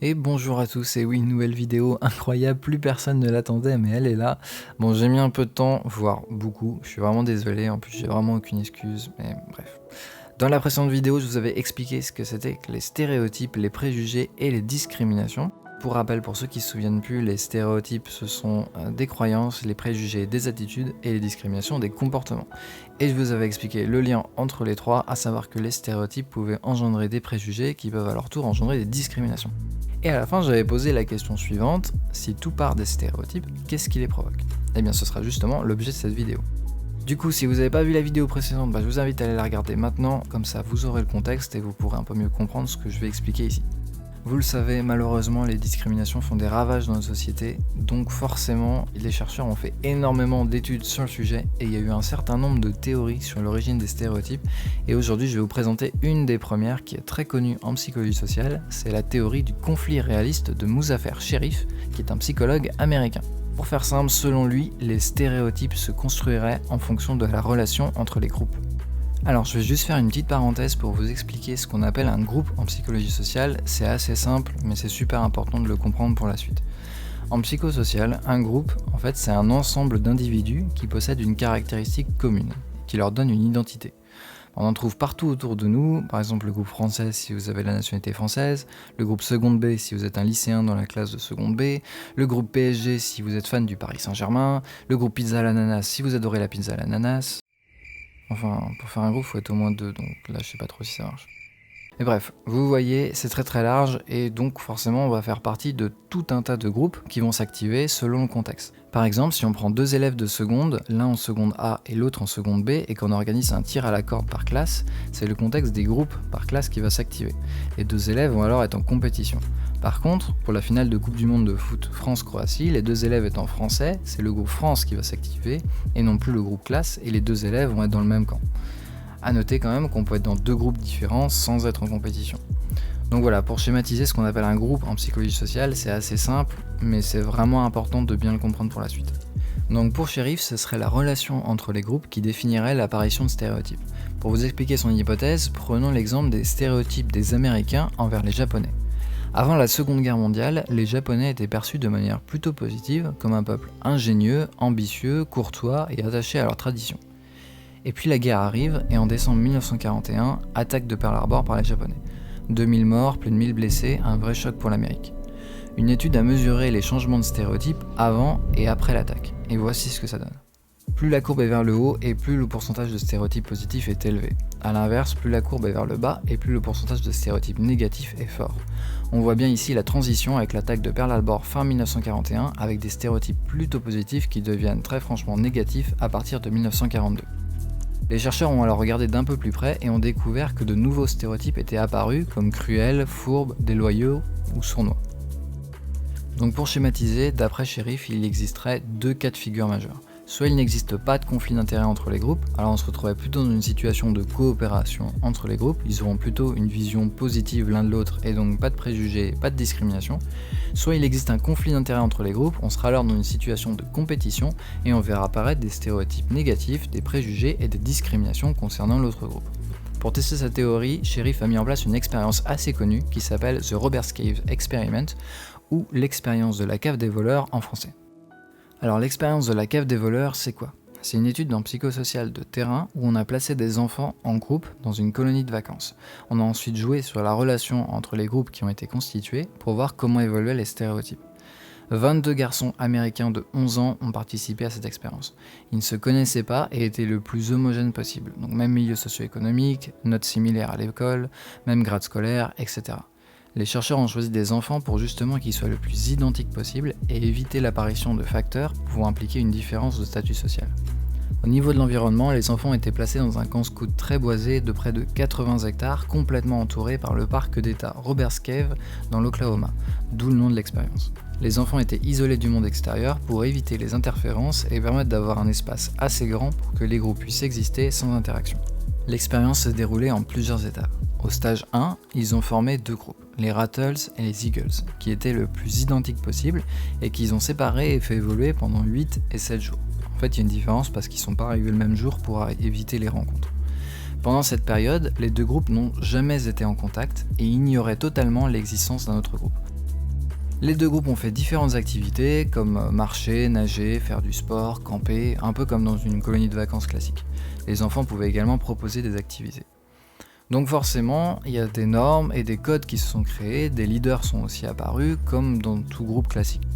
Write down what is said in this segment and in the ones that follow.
Et bonjour à tous, et oui, une nouvelle vidéo incroyable, plus personne ne l'attendait, mais elle est là. Bon, j'ai mis un peu de temps, voire beaucoup, je suis vraiment désolé, en plus j'ai vraiment aucune excuse, mais bref. Dans la précédente vidéo, je vous avais expliqué ce que c'était que les stéréotypes, les préjugés et les discriminations. Pour rappel, pour ceux qui se souviennent plus, les stéréotypes ce sont des croyances, les préjugés des attitudes et les discriminations des comportements. Et je vous avais expliqué le lien entre les trois, à savoir que les stéréotypes pouvaient engendrer des préjugés qui peuvent à leur tour engendrer des discriminations. Et à la fin, j'avais posé la question suivante, si tout part des stéréotypes, qu'est-ce qui les provoque? Eh bien, ce sera justement l'objet de cette vidéo. Du coup, si vous n'avez pas vu la vidéo précédente, je vous invite à aller la regarder maintenant, comme ça vous aurez le contexte et vous pourrez un peu mieux comprendre ce que je vais expliquer ici. Vous le savez, malheureusement, les discriminations font des ravages dans notre société, donc forcément, les chercheurs ont fait énormément d'études sur le sujet et il y a eu un certain nombre de théories sur l'origine des stéréotypes. Et aujourd'hui, je vais vous présenter une des premières qui est très connue en psychologie sociale, c'est la théorie du conflit réaliste de Muzaffer Sherif, qui est un psychologue américain. Pour faire simple, selon lui, les stéréotypes se construiraient en fonction de la relation entre les groupes. Alors je vais juste faire une petite parenthèse pour vous expliquer ce qu'on appelle un groupe en psychologie sociale. C'est assez simple, mais c'est super important de le comprendre pour la suite. En psychosocial, un groupe, en fait, c'est un ensemble d'individus qui possèdent une caractéristique commune, qui leur donne une identité. On en trouve partout autour de nous, par exemple le groupe français si vous avez la nationalité française, le groupe seconde B si vous êtes un lycéen dans la classe de seconde B, le groupe PSG si vous êtes fan du Paris Saint-Germain, le groupe pizza à l'ananas si vous adorez la pizza à l'ananas. Enfin, pour faire un groupe, il faut être au moins deux, donc là je sais pas trop si ça marche. Mais bref, vous voyez, c'est très large et donc forcément on va faire partie de tout un tas de groupes qui vont s'activer selon le contexte. Par exemple, si on prend deux élèves de seconde, l'un en seconde A et l'autre en seconde B, et qu'on organise un tir à la corde par classe, c'est le contexte des groupes par classe qui va s'activer. Les deux élèves vont alors être en compétition. Par contre, pour la finale de Coupe du Monde de foot France-Croatie, les deux élèves étant français, c'est le groupe France qui va s'activer, et non plus le groupe classe, et les deux élèves vont être dans le même camp. A noter quand même qu'on peut être dans deux groupes différents sans être en compétition. Donc voilà, pour schématiser ce qu'on appelle un groupe en psychologie sociale, c'est assez simple, mais c'est vraiment important de bien le comprendre pour la suite. Donc pour Sherif, ce serait la relation entre les groupes qui définirait l'apparition de stéréotypes. Pour vous expliquer son hypothèse, prenons l'exemple des stéréotypes des Américains envers les Japonais. Avant la Seconde Guerre mondiale, les Japonais étaient perçus de manière plutôt positive comme un peuple ingénieux, ambitieux, courtois et attaché à leurs traditions. Et puis la guerre arrive et en décembre 1941, attaque de Pearl Harbor par les Japonais. 2000 morts, plus de 1000 blessés, un vrai choc pour l'Amérique. Une étude a mesuré les changements de stéréotypes avant et après l'attaque. Et voici ce que ça donne. Plus la courbe est vers le haut et plus le pourcentage de stéréotypes positifs est élevé. A l'inverse, plus la courbe est vers le bas et plus le pourcentage de stéréotypes négatifs est fort. On voit bien ici la transition avec l'attaque de Pearl Harbor fin 1941 avec des stéréotypes plutôt positifs qui deviennent très franchement négatifs à partir de 1942. Les chercheurs ont alors regardé d'un peu plus près et ont découvert que de nouveaux stéréotypes étaient apparus comme cruels, fourbes, déloyaux ou sournois. Donc pour schématiser, d'après Sherif, il existerait deux cas de figure majeurs. Soit il n'existe pas de conflit d'intérêt entre les groupes, alors on se retrouverait plutôt dans une situation de coopération entre les groupes, ils auront plutôt une vision positive l'un de l'autre et donc pas de préjugés, pas de discrimination. Soit il existe un conflit d'intérêt entre les groupes, on sera alors dans une situation de compétition et on verra apparaître des stéréotypes négatifs, des préjugés et des discriminations concernant l'autre groupe. Pour tester sa théorie, Sherif a mis en place une expérience assez connue qui s'appelle The Robert's Cave Experiment ou l'expérience de la cave des voleurs en français. Alors l'expérience de la cave des voleurs, c'est quoi? C'est une étude en psychosocial de terrain où on a placé des enfants en groupe dans une colonie de vacances. On a ensuite joué sur la relation entre les groupes qui ont été constitués pour voir comment évoluaient les stéréotypes. 22 garçons américains de 11 ans ont participé à cette expérience. Ils ne se connaissaient pas et étaient le plus homogènes possible, donc même milieu socio-économique, notes similaires à l'école, même grade scolaire, etc. Les chercheurs ont choisi des enfants pour justement qu'ils soient le plus identiques possible et éviter l'apparition de facteurs pouvant impliquer une différence de statut social. Au niveau de l'environnement, les enfants étaient placés dans un camp scout très boisé de près de 80 hectares, complètement entouré par le parc d'État Robert's Cave dans l'Oklahoma, d'où le nom de l'expérience. Les enfants étaient isolés du monde extérieur pour éviter les interférences et permettre d'avoir un espace assez grand pour que les groupes puissent exister sans interaction. L'expérience s'est déroulée en plusieurs étapes. Au stage 1, ils ont formé deux groupes, les Rattles et les Eagles, qui étaient le plus identiques possible et qu'ils ont séparés et fait évoluer pendant 8 et 7 jours. En fait, il y a une différence parce qu'ils ne sont pas arrivés le même jour pour éviter les rencontres. Pendant cette période, les deux groupes n'ont jamais été en contact et ignoraient totalement l'existence d'un autre groupe. Les deux groupes ont fait différentes activités comme marcher, nager, faire du sport, camper, un peu comme dans une colonie de vacances classique. Les enfants pouvaient également proposer des activités. Donc forcément, il y a des normes et des codes qui se sont créés, des leaders sont aussi apparus comme dans tout groupe classique.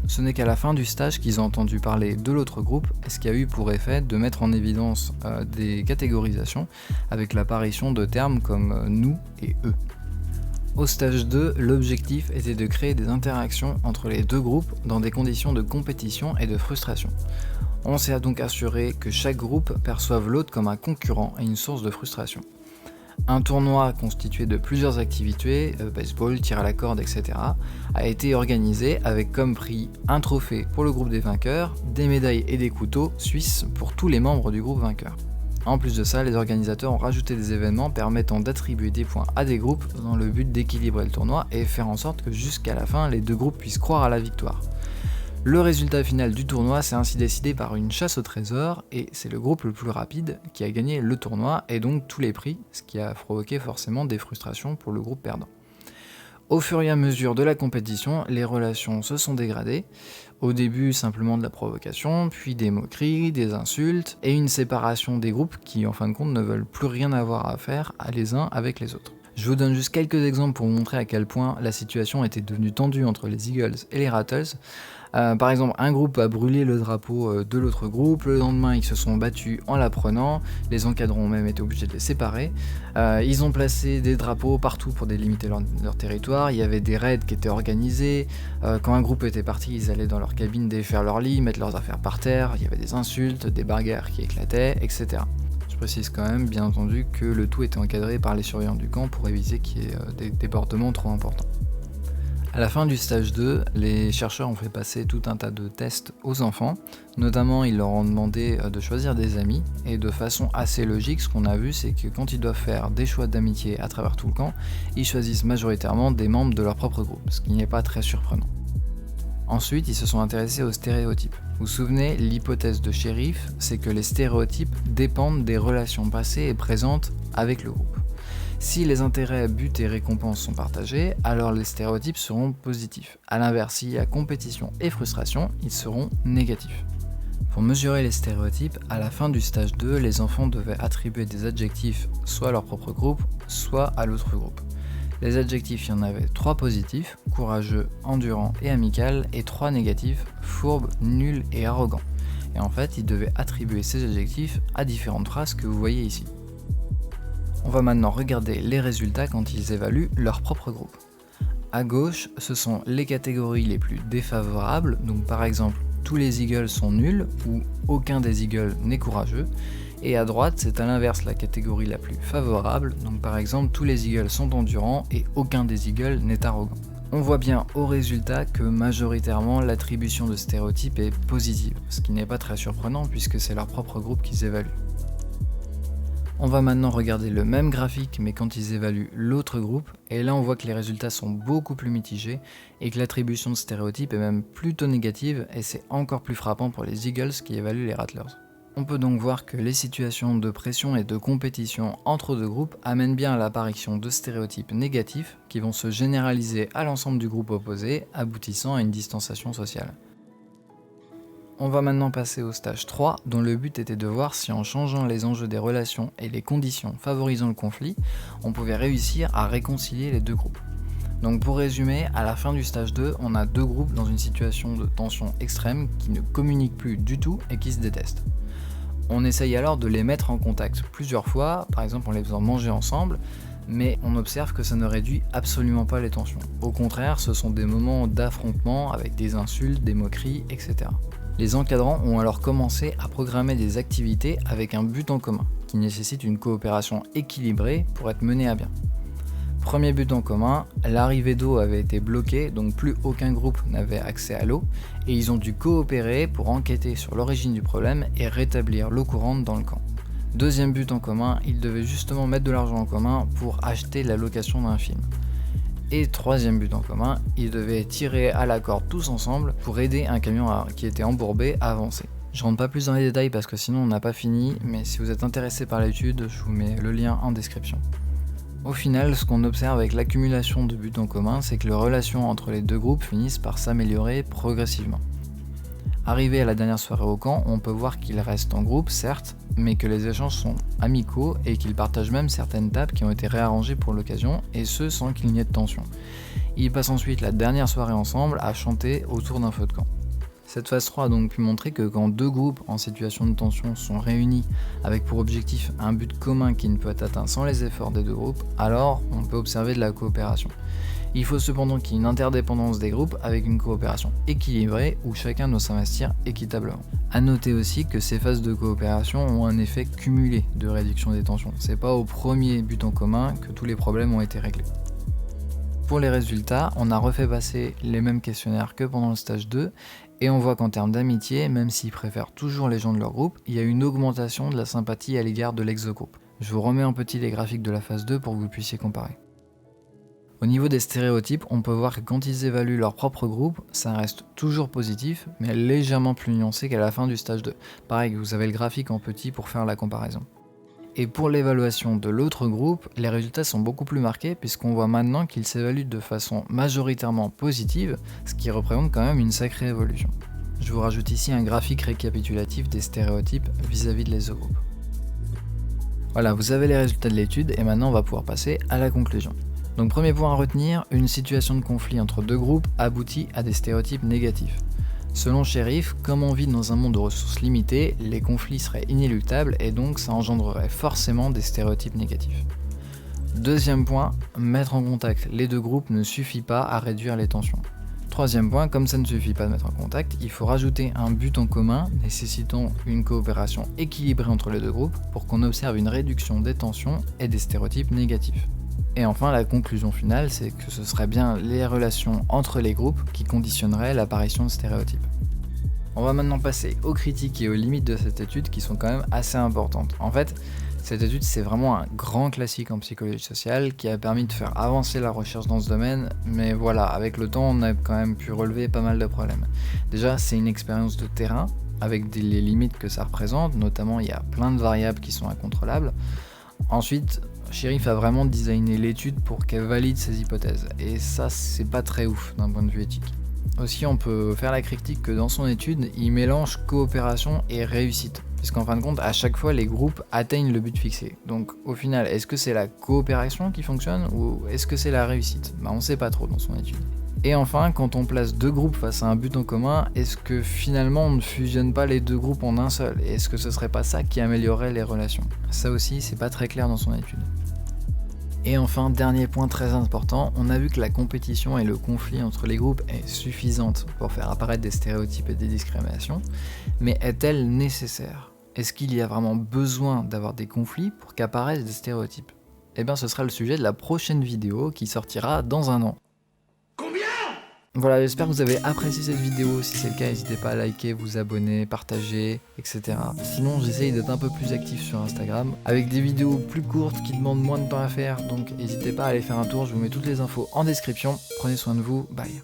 Ce n'est qu'à la fin du stage qu'ils ont entendu parler de l'autre groupe, ce qui a eu pour effet de mettre en évidence des catégorisations avec l'apparition de termes comme nous et eux. Au stage 2, l'objectif était de créer des interactions entre les deux groupes dans des conditions de compétition et de frustration. On s'est donc assuré que chaque groupe perçoive l'autre comme un concurrent et une source de frustration. Un tournoi constitué de plusieurs activités, baseball, tir à la corde, etc., a été organisé avec comme prix un trophée pour le groupe des vainqueurs, des médailles et des couteaux suisses pour tous les membres du groupe vainqueur. En plus de ça, les organisateurs ont rajouté des événements permettant d'attribuer des points à des groupes dans le but d'équilibrer le tournoi et faire en sorte que jusqu'à la fin, les deux groupes puissent croire à la victoire. Le résultat final du tournoi s'est ainsi décidé par une chasse au trésor et c'est le groupe le plus rapide qui a gagné le tournoi et donc tous les prix, ce qui a provoqué forcément des frustrations pour le groupe perdant. Au fur et à mesure de la compétition, les relations se sont dégradées. Au début, simplement de la provocation, puis des moqueries, des insultes, et une séparation des groupes qui, en fin de compte, ne veulent plus rien avoir à faire les uns avec les autres. Je vous donne juste quelques exemples pour vous montrer à quel point la situation était devenue tendue entre les Eagles et les Rattles. Par exemple, un groupe a brûlé le drapeau de l'autre groupe, le lendemain ils se sont battus en l'apprenant, les encadrants ont même été obligés de les séparer. Ils ont placé des drapeaux partout pour délimiter leur territoire, il y avait des raids qui étaient organisés, quand un groupe était parti ils allaient dans leur cabine défaire leur lit, mettre leurs affaires par terre, il y avait des insultes, des bagarres qui éclataient, etc. Je précise quand même, bien entendu, que le tout était encadré par les surveillants du camp pour éviter qu'il y ait des débordements trop importants. À la fin du stage 2, les chercheurs ont fait passer tout un tas de tests aux enfants, notamment ils leur ont demandé de choisir des amis, et de façon assez logique, ce qu'on a vu c'est que quand ils doivent faire des choix d'amitié à travers tout le camp, ils choisissent majoritairement des membres de leur propre groupe, ce qui n'est pas très surprenant. Ensuite, ils se sont intéressés aux stéréotypes. Vous vous souvenez, l'hypothèse de Sheriff, c'est que les stéréotypes dépendent des relations passées et présentes avec le groupe. Si les intérêts, buts et récompenses sont partagés, alors les stéréotypes seront positifs. A l'inverse, s'il y a compétition et frustration, ils seront négatifs. Pour mesurer les stéréotypes, à la fin du stage 2, les enfants devaient attribuer des adjectifs soit à leur propre groupe, soit à l'autre groupe. Les adjectifs, il y en avait 3 positifs, courageux, endurant et amical, et 3 négatifs, fourbe, nul et arrogant. Et en fait, ils devaient attribuer ces adjectifs à différentes phrases que vous voyez ici. On va maintenant regarder les résultats quand ils évaluent leur propre groupe. À gauche, ce sont les catégories les plus défavorables, donc par exemple, tous les Eagles sont nuls ou aucun des Eagles n'est courageux. Et à droite, c'est à l'inverse la catégorie la plus favorable, donc par exemple tous les Eagles sont endurants et aucun des Eagles n'est arrogant. On voit bien au résultat que majoritairement l'attribution de stéréotypes est positive, ce qui n'est pas très surprenant puisque c'est leur propre groupe qu'ils évaluent. On va maintenant regarder le même graphique mais quand ils évaluent l'autre groupe, et là on voit que les résultats sont beaucoup plus mitigés et que l'attribution de stéréotypes est même plutôt négative et c'est encore plus frappant pour les Eagles qui évaluent les Rattlers. On peut donc voir que les situations de pression et de compétition entre deux groupes amènent bien à l'apparition de stéréotypes négatifs qui vont se généraliser à l'ensemble du groupe opposé, aboutissant à une distanciation sociale. On va maintenant passer au stage 3, dont le but était de voir si en changeant les enjeux des relations et les conditions favorisant le conflit, on pouvait réussir à réconcilier les deux groupes. Donc pour résumer, à la fin du stage 2, on a deux groupes dans une situation de tension extrême qui ne communiquent plus du tout et qui se détestent. On essaye alors de les mettre en contact plusieurs fois, par exemple en les faisant manger ensemble, mais on observe que ça ne réduit absolument pas les tensions. Au contraire, ce sont des moments d'affrontement avec des insultes, des moqueries, etc. Les encadrants ont alors commencé à programmer des activités avec un but en commun, qui nécessite une coopération équilibrée pour être menée à bien. Premier but en commun, l'arrivée d'eau avait été bloquée, donc plus aucun groupe n'avait accès à l'eau, et ils ont dû coopérer pour enquêter sur l'origine du problème et rétablir l'eau courante dans le camp. Deuxième but en commun, ils devaient justement mettre de l'argent en commun pour acheter la location d'un film. Et troisième but en commun, ils devaient tirer à la corde tous ensemble pour aider un camion qui était embourbé à avancer. Je rentre pas plus dans les détails parce que sinon on n'a pas fini, mais si vous êtes intéressé par l'étude, je vous mets le lien en description. Au final, ce qu'on observe avec l'accumulation de buts en commun, c'est que les relations entre les deux groupes finissent par s'améliorer progressivement. Arrivé à la dernière soirée au camp, on peut voir qu'ils restent en groupe, certes, mais que les échanges sont amicaux et qu'ils partagent même certaines tables qui ont été réarrangées pour l'occasion, et ce sans qu'il n'y ait de tension. Ils passent ensuite la dernière soirée ensemble à chanter autour d'un feu de camp. Cette phase 3 a donc pu montrer que quand deux groupes en situation de tension sont réunis avec pour objectif un but commun qui ne peut être atteint sans les efforts des deux groupes, alors on peut observer de la coopération. Il faut cependant qu'il y ait une interdépendance des groupes avec une coopération équilibrée où chacun doit s'investir équitablement. A noter aussi que ces phases de coopération ont un effet cumulé de réduction des tensions. C'est pas au premier but en commun que tous les problèmes ont été réglés. Pour les résultats, on a refait passer les mêmes questionnaires que pendant le stage 2 et on voit qu'en termes d'amitié, même s'ils préfèrent toujours les gens de leur groupe, il y a une augmentation de la sympathie à l'égard de l'ex-groupe. Je vous remets en petit les graphiques de la phase 2 pour que vous puissiez comparer. Au niveau des stéréotypes, on peut voir que quand ils évaluent leur propre groupe, ça reste toujours positif, mais légèrement plus nuancé qu'à la fin du stage 2. Pareil, vous avez le graphique en petit pour faire la comparaison. Et pour l'évaluation de l'autre groupe, les résultats sont beaucoup plus marqués puisqu'on voit maintenant qu'ils s'évaluent de façon majoritairement positive, ce qui représente quand même une sacrée évolution. Je vous rajoute ici un graphique récapitulatif des stéréotypes vis-à-vis de l'ex-groupe. Voilà, vous avez les résultats de l'étude et maintenant on va pouvoir passer à la conclusion. Donc premier point à retenir, une situation de conflit entre deux groupes aboutit à des stéréotypes négatifs. Selon Sheriff, comme on vit dans un monde de ressources limitées, les conflits seraient inéluctables et donc ça engendrerait forcément des stéréotypes négatifs. Deuxième point, mettre en contact les deux groupes ne suffit pas à réduire les tensions. Troisième point, comme ça ne suffit pas de mettre en contact, il faut rajouter un but en commun nécessitant une coopération équilibrée entre les deux groupes pour qu'on observe une réduction des tensions et des stéréotypes négatifs. Et enfin, la conclusion finale, c'est que ce serait bien les relations entre les groupes qui conditionneraient l'apparition de stéréotypes. On va maintenant passer aux critiques et aux limites de cette étude qui sont quand même assez importantes. En fait, cette étude, c'est vraiment un grand classique en psychologie sociale qui a permis de faire avancer la recherche dans ce domaine, mais voilà, avec le temps, on a quand même pu relever pas mal de problèmes. Déjà, c'est une expérience de terrain, avec les limites que ça représente, notamment il y a plein de variables qui sont incontrôlables. Ensuite, Sheriff a vraiment designé l'étude pour qu'elle valide ses hypothèses, et ça c'est pas très ouf d'un point de vue éthique. Aussi on peut faire la critique que dans son étude, il mélange coopération et réussite, puisqu'en fin de compte à chaque fois les groupes atteignent le but fixé. Donc au final, est-ce que c'est la coopération qui fonctionne ou est-ce que c'est la réussite ? On sait pas trop dans son étude. Et enfin, quand on place deux groupes face à un but en commun, est-ce que finalement on ne fusionne pas les deux groupes en un seul ? Et est-ce que ce serait pas ça qui améliorerait les relations ? Ça aussi, c'est pas très clair dans son étude. Et enfin, dernier point très important, on a vu que la compétition et le conflit entre les groupes est suffisante pour faire apparaître des stéréotypes et des discriminations, mais est-elle nécessaire ? Est-ce qu'il y a vraiment besoin d'avoir des conflits pour qu'apparaissent des stéréotypes ? Eh bien, ce sera le sujet de la prochaine vidéo qui sortira dans un an. Voilà, j'espère que vous avez apprécié cette vidéo. Si c'est le cas, n'hésitez pas à liker, vous abonner, partager, etc. Sinon, j'essaye d'être un peu plus actif sur Instagram avec des vidéos plus courtes qui demandent moins de temps à faire. Donc, n'hésitez pas à aller faire un tour. Je vous mets toutes les infos en description. Prenez soin de vous. Bye.